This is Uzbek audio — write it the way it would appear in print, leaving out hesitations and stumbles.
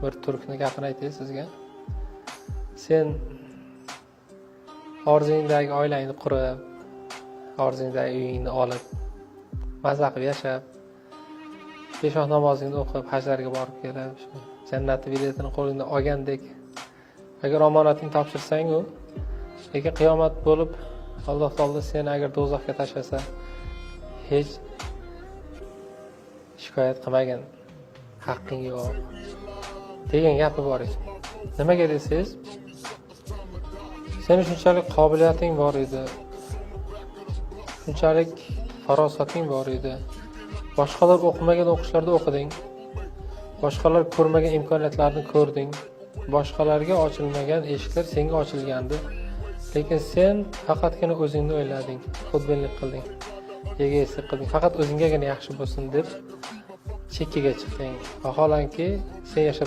bir turkni gapini aytay sizga. Sen orzungdagi oilangni qurib, orzungdagi uyingni olib, maza qilib yashab, besh vaqt namozingni o'qib, hajlarga borib kelib, shu jannatning biletini qo'lingda olgandek, agar omonatingni topshirsang-u, lekin qiyomat bo'lib, Alloh taolo seni agar do'zaxga tashlasa, hech shikoyat qilmagin, haqqing yo'q degan gapi bor edi. Nimaga desangiz, sening shunchalik qobiliyating bor edi, shunchalik farosating bor edi. Boshqalar o'qimagan o'qishlarda o'qiding. Boshqalar ko'rmagan imkoniyatlarni ko'rding. Boshqalarga ochilmagan eshiklar senga ochilgandi. Lekin sen faqatgina o'zingni o'ylading, xudbinlik qilding, egoistlik qilding. Faqat o'zinggagina yaxshi bo'lsin deb chekkaga chiqding. Vaholanki, sen yashab